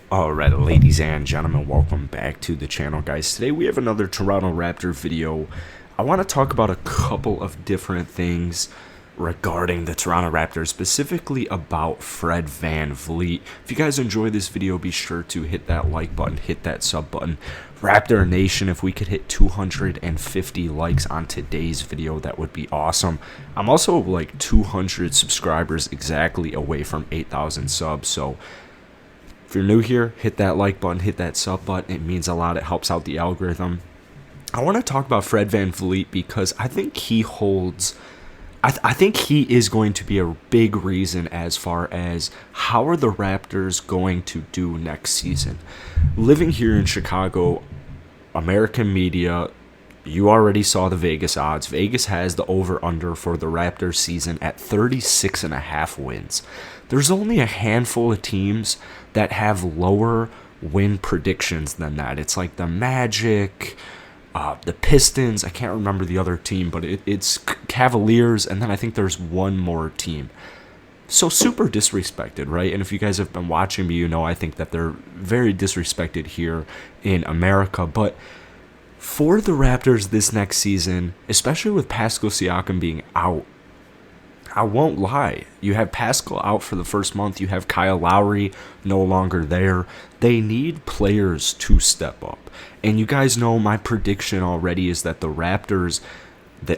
Alright, ladies and gentlemen, welcome back to the channel, guys. Today we have another Toronto Raptor video. I want to talk about a couple of different things regarding the Toronto Raptors, specifically about Fred VanVleet. If you guys enjoy this video, be sure to hit that like button, hit that sub button. Raptor Nation, if we could hit 250 likes on today's video, that would be awesome. I'm also like 200 subscribers exactly away from 8,000 subs, so if you're new here, hit that like button, hit that sub button. It means a lot. It helps out the algorithm. I want to talk about Fred VanVleet because I think he holds... I think he is going to be a big reason as far as how are the Raptors going to do next season. Living here in Chicago, American media, you already saw the Vegas odds. Vegas has the over-under for the Raptors season at 36.5 wins. There's only a handful of teams that have lower win predictions than that. It's like the Magic, the Pistons. I can't remember the other team, but it's Cavaliers, and then I think there's one more team. So super disrespected, right? And if you guys have been watching me, you know I think that they're very disrespected here in America. But for the Raptors this next season, especially with Pascal Siakam being out, I won't lie. You have Pascal out for the first month. You have Kyle Lowry no longer there. They need players to step up. And you guys know my prediction already is that the Raptors,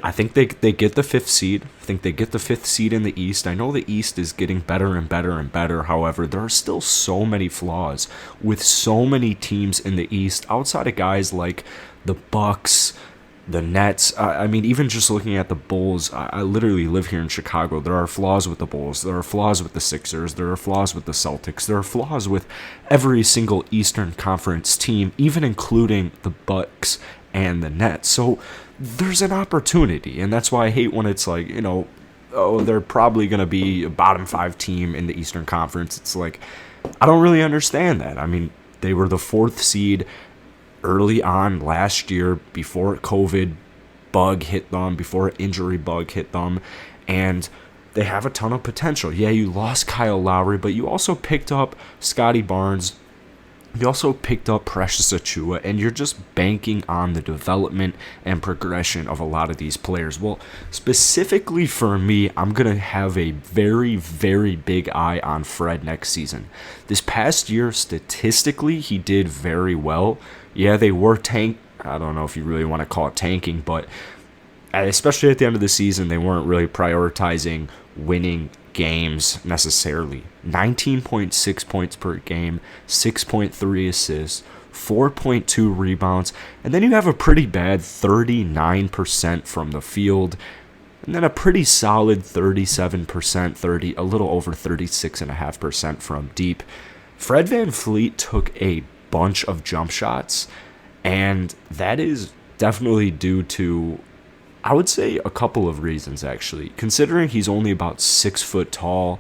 I think they get the 5th seed. I think they get the 5th seed in the East. I know the East is getting better and better and better. However, there are still so many flaws with so many teams in the East outside of guys like the Bucks, the Nets. I mean, even just looking at the Bulls, I literally live here in Chicago. There are flaws with the Bulls. There are flaws with the Sixers. There are flaws with the Celtics. There are flaws with every single Eastern Conference team, even including the Bucks and the Nets. So there's an opportunity, and that's why I hate when it's like, you know, oh, they're probably going to be a bottom 5 team in the Eastern Conference. It's like, I don't really understand that. I mean, they were the 4th seed early on last year before COVID bug hit them, before injury bug hit them, and they have a ton of potential. Yeah, you lost Kyle Lowry, but you also picked up Scotty Barnes. You also picked up Precious Achiuwa, and you're just banking on the development and progression of a lot of these players. Well, specifically for me, I'm going to have a very, very big eye on Fred next season. This past year, statistically, he did very well. Yeah, they were I don't know if you really want to call it tanking, but especially at the end of the season, they weren't really prioritizing winning games necessarily. 19.6 points per game, 6.3 assists, 4.2 rebounds, and then you have a pretty bad 39% from the field, and then a pretty solid 37%, a little over 36.5% from deep. Fred VanVleet took a bunch of jump shots, and that is definitely due to, I would say, a couple of reasons, actually. Considering he's only about 6 foot tall,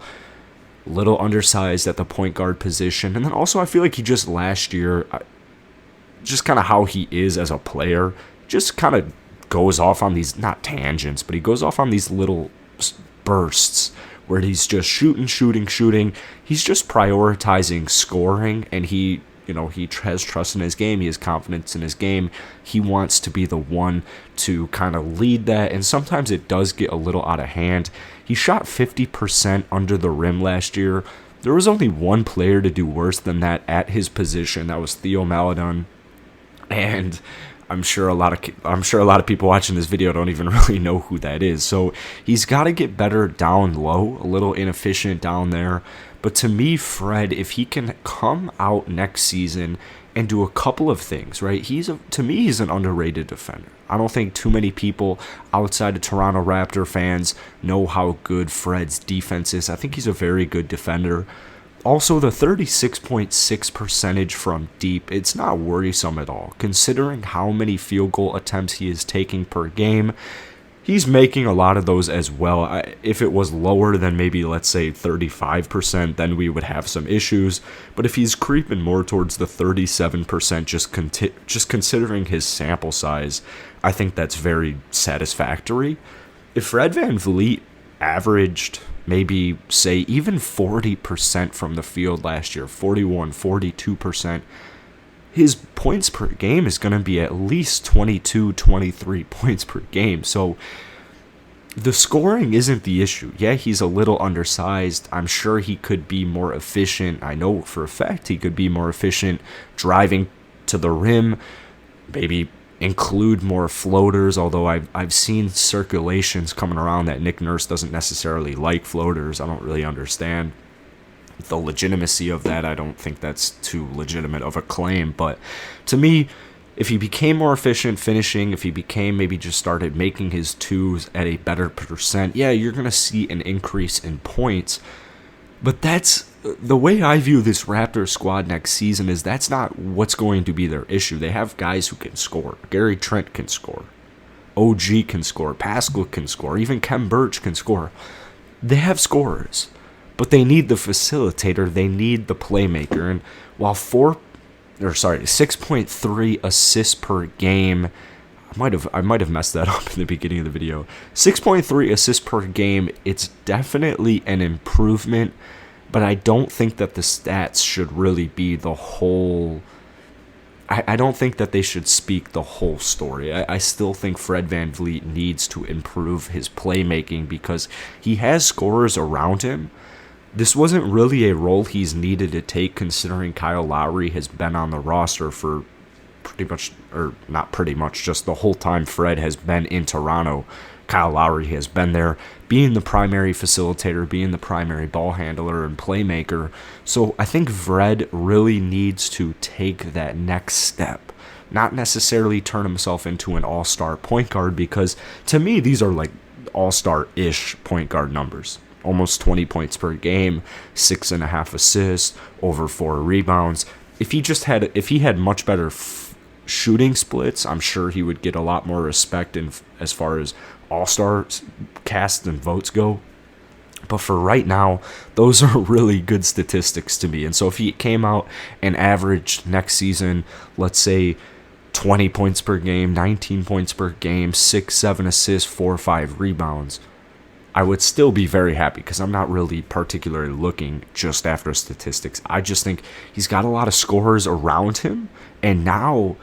little undersized at the point guard position, and then also I feel like he just last year, just kind of how he is as a player, just kind of goes off on these, not tangents, but he goes off on these little bursts where he's just shooting. He's just prioritizing scoring, and he has trust in his game. He has confidence in his game. He wants to be the one to kind of lead that, and sometimes it does get a little out of hand. He shot 50% under the rim last year. There was only one player to do worse than that at his position. That was Theo Maledon, and I'm sure a lot of people watching this video don't even really know who that is. So he's got to get better down low, a little inefficient down there. But to me, Fred, if he can come out next season and do a couple of things, right? To me, he's an underrated defender. I don't think too many people outside of Toronto Raptor fans know how good Fred's defense is. I think he's a very good defender. Also, the 36.6 percentage from deep, it's not worrisome at all. Considering how many field goal attempts he is taking per game, he's making a lot of those as well. If it was lower than maybe, let's say, 35%, then we would have some issues. But if he's creeping more towards the 37%, just considering his sample size, I think that's very satisfactory. If Fred VanVleet averaged maybe say even 40% from the field last year, 41, 42%, his points per game is going to be at least 22, 23 points per game. So the scoring isn't the issue. Yeah, he's a little undersized. I'm sure he could be more efficient. I know for a fact he could be more efficient driving to the rim, maybe include more floaters, although I've seen circulations coming around that Nick Nurse doesn't necessarily like floaters. I don't really understand the legitimacy of that. I don't think that's too legitimate of a claim, but to me, if he became more efficient finishing, if he became maybe just started making his twos at a better percent, yeah, you're going to see an increase in points. But that's the way I view this Raptors squad next season is that's not what's going to be their issue. They have guys who can score. Gary Trent can score. OG can score. Pascal can score. Even Kem Birch can score. They have scorers, but they need the facilitator. They need the playmaker. And while 6.3 assists per game, I might have messed that up in the beginning of the video. 6.3 assists per game, it's definitely an improvement, but I don't think that the stats should really be the whole. I don't think that they should speak the whole story. I still think Fred VanVleet needs to improve his playmaking because he has scorers around him. This wasn't really a role he's needed to take considering Kyle Lowry has been on the roster for just the whole time Fred has been in Toronto. Kyle Lowry has been there, being the primary facilitator, being the primary ball handler and playmaker. So I think Fred really needs to take that next step. Not necessarily turn himself into an all-star point guard, because to me these are like all-star-ish point guard numbers. Almost 20 points per game, 6.5 assists, over 4 rebounds. If he had much better shooting splits, I'm sure he would get a lot more respect as far as all-star casts and votes go. But for right now, those are really good statistics to me. And so if he came out and averaged next season, let's say 20 points per game, 19 points per game, 6-7 assists, 4-5 rebounds, I would still be very happy because I'm not really particularly looking just after statistics. I just think he's got a lot of scorers around him, and now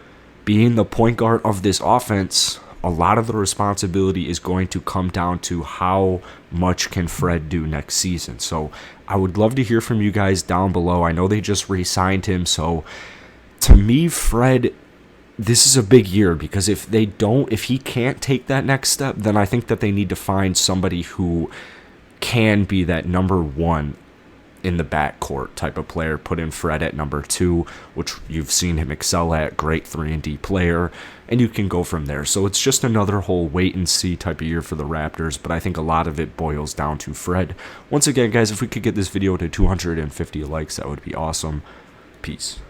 being the point guard of this offense, a lot of the responsibility is going to come down to how much can Fred do next season. So I would love to hear from you guys down below. I know they just re-signed him, so to me, Fred, this is a big year, because if he can't take that next step, then I think that they need to find somebody who can be that number one in the backcourt type of player. Put in Fred at number 2, which you've seen him excel at, great 3-and-D player, and you can go from there. So it's just another whole wait and see type of year for the Raptors, but I think a lot of it boils down to Fred. Once again, guys, if we could get this video to 250 likes, that would be awesome. Peace.